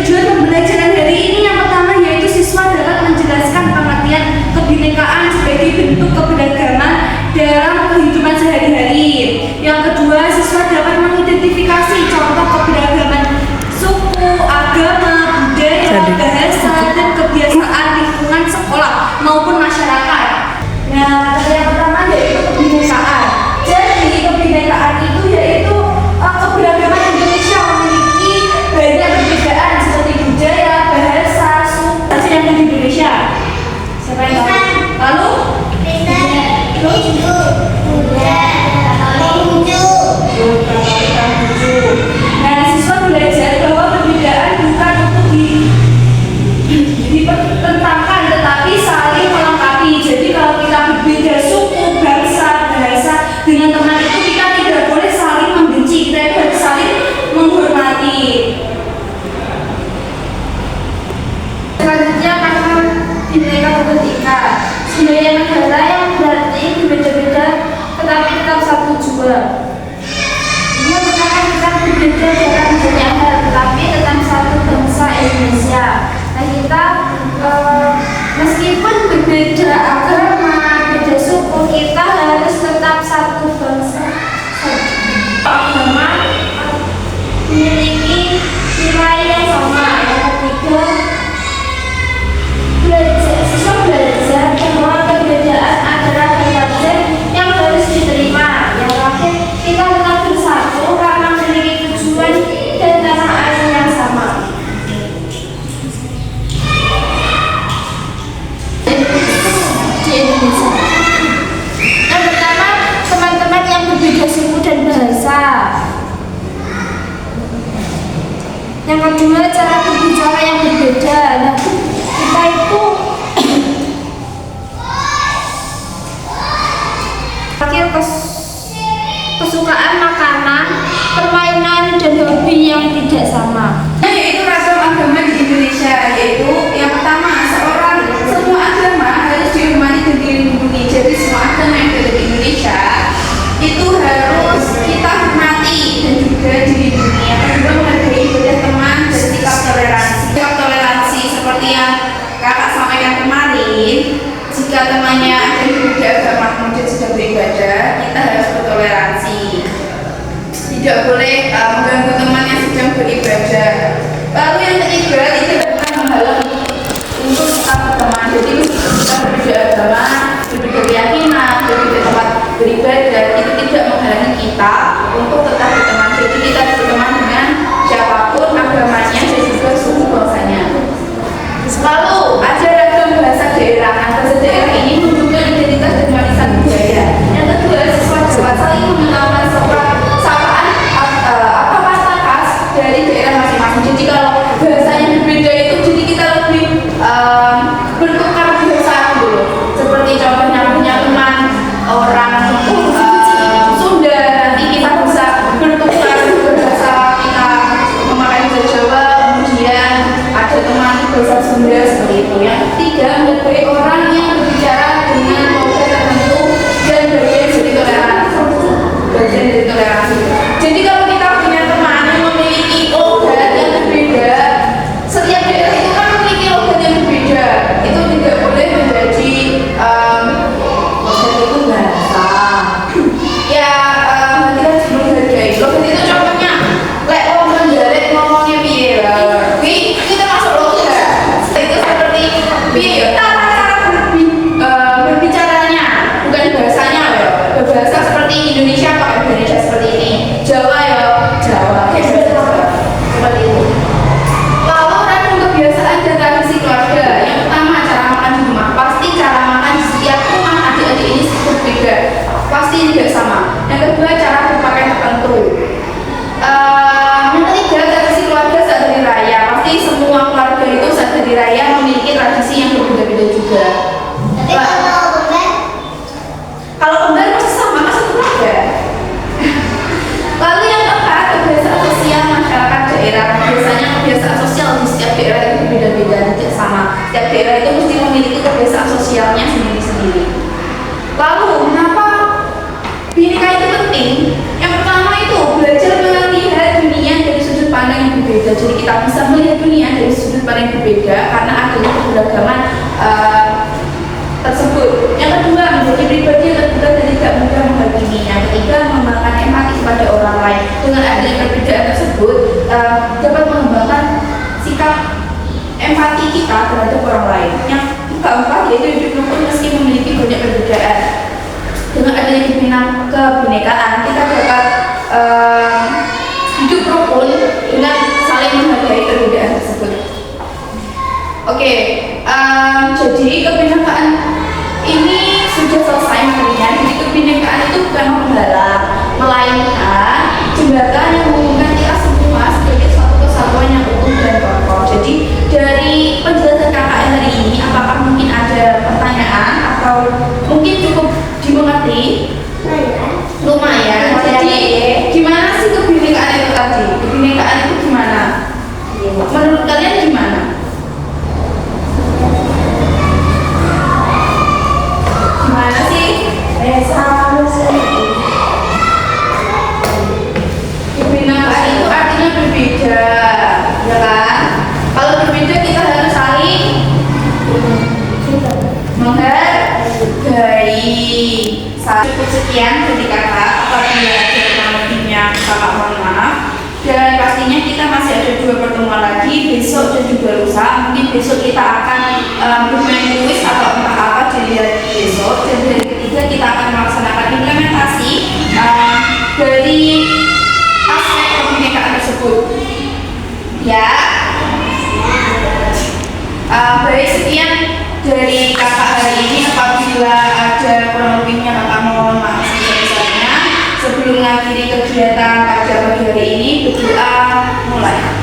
Tujuan pembelajaran hari ini yang pertama yaitu siswa dapat menjelaskan pengertian kebinekaan sebagai bentuk keberagaman dalam kehidupan sehari-hari. Yang kedua, siswa dapat mengidentifikasi contoh keberagaman suku, agama, budaya, bahasa, dan kebiasaan lingkungan sekolah maupun masyarakat. Nah, yang pertama yaitu kebinekaan. Jadi kebinekaan itu yaitu keberagaman Indonesia memiliki banyak perbedaan seperti budaya, bahasa, suku yang ada di Indonesia. Siapa yang tahu? Lalu? Nah, siswa belajar bahwa perbedaan bukan untuk dipertentangkan, tetapi saling melengkapi. Jadi kalau kita berbeda suku, bangsa, bahasa dengan teman itu kita tidak boleh saling membenci, kita harus saling menghormati. Selanjutnya karena Bhinneka Tunggal Ika, budaya negara yang berarti berbeda-beda tetapi tetap satu jua. Dia merupakan kita berbeda dalam banyak hal tetapi tetap satu bangsa Indonesia. Nah, kita meskipun berbeda agama, beda suku, kita harus tetap satu bangsa. Agama memiliki nilai yang sama. Yang ketiga, siswa belajar bahwa perbedaan adalah pelajaran yang harus diterima. Yang terakhir, kita tetap bersatu karena memiliki tujuan dan tanah air yang sama. Di Indonesia. Yang pertama, teman-teman yang berbeda suku dan bahasa. Yang kedua, cara berbicara yang berbeda. Nah, kita itu akhir kesukaan makanan, permainan, dan hobi yang tidak sama. Yaitu ragam agama di Indonesia, yaitu yang pertama semua agama harus dihormati dan dilindungi. Jadi semua agama yang ada di Indonesia itu harus kita hormati dan juga dilindungi. Yang kedua, menghargai ibadah teman dan sikap toleransi. Sikap toleransi seperti yang kakak sampaikan kemarin, jika temannya ada yang berbeda agama kemudian sudah beribadah, kita harus bertoleransi. Tidak boleh mengganggu teman yang sedang beribadah. Lalu yang ketiga, tidak akan menghalang untuk tetap berteman. Jadi meskipun kita berbeda agama, berbeda keyakinan, berbeda tempat beribadah, itu tidak menghalangi kita untuk tetap berteman. Jadi kita berteman dengan siapapun agamanya dan juga suku bangsanya. Lalu ada ragam bahasa daerah. Nah, bahasa daerah ini menunjukkan identitas dan warisan budaya. Yang kedua, siswa dapat saling mengenalkan sapaan apa kata khas dari daerah masing-masing. Jadi kalau bahasanya berbeda itu, jadi kita lebih bertukar bahasa dulu. Seperti contohnya punya teman orang Sunda, nanti kita bisa bertukar bahasa, kita memakai bahasa Jawa, kemudian ada teman bahasa Sunda seperti itu. Yang ketiga, menghargai orang yang berbicara dengan logat tertentu dan bagian dari toleransi. Jadi kalau kita punya teman yang memiliki logat yang berbeda, setiap daerah itu kan memiliki logat yang berbeda, itu tidak boleh menjadi logat itu bahasa. Ya kita harus menghargai. Logat itu contohnya, lek wong Mandarin ngomongnya piye lah, kita masuk logat. Itu seperti piye ya, cara berbeda. Tapi Kalau kembar masih sama, masih keluarga. Lalu yang keempat, kebiasaan sosial masyarakat daerah. Biasanya kebiasaan sosial di setiap daerah itu beda-beda, tidak sama. Setiap daerah itu mesti memiliki kebiasaan sosialnya sendiri-sendiri. Lalu, mengapa Bhinneka itu penting? Yang pertama itu belajar melihat dunia dari sudut pandang yang berbeda. Jadi kita bisa melihat dunia dari sudut pandang yang berbeda karena adanya keberagaman tersebut. Yang kedua, menjadi pribadi yang terbuka dan tidak mudah menghakimi. Yang ketiga, mengembangkan empati kepada orang lain. Dengan adanya perbedaan tersebut dapat mengembangkan sikap empati kita terhadap orang lain. Yang keempat, yaitu hidup rukun meski memiliki banyak perbedaan. Dengan adanya kebinekaan, kita dapat hidup rukun dengan saling menghargai perbedaan tersebut. Oke, jadi kebinekaan ini sudah selesai materinya. Jadi kebinekaan itu bukan menghalang, melainkan jembatan yang menghubungkan kita semua sebagai suatu kesatuan yang utuh dan kokoh. Jadi dari penjelasan KKN hari ini, apakah mungkin ada pertanyaan atau mungkin cukup dimengerti? Lumayan. Jadi gimana sih kebinekaan itu tadi? Kebinekaan itu gimana? Menurut kalian gimana? Gimana sih? Kebinekaan itu artinya berbeda, ya kan? Kalau berbeda kita harus saling menghargai. Cukup sekian dari kakak. Apabila ada kurang lebihnya, kakak mohon maaf. Dan pastinya kita masih ada 2 pertemuan lagi, besok dan juga lusa. Mungkin besok kita akan bermain kuis atau entah apa dari besok. Dan dari ketiga kita akan melaksanakan implementasi dari aspek kebinekaan tersebut. Ya. Baik, sekian dari kakak hari ini. Apabila ada kurang lebihnya, kakak mohon maaf sebesar-besarnya. Sebelum mengakhiri kegiatan pada pagi hari ini, berdoa mulai.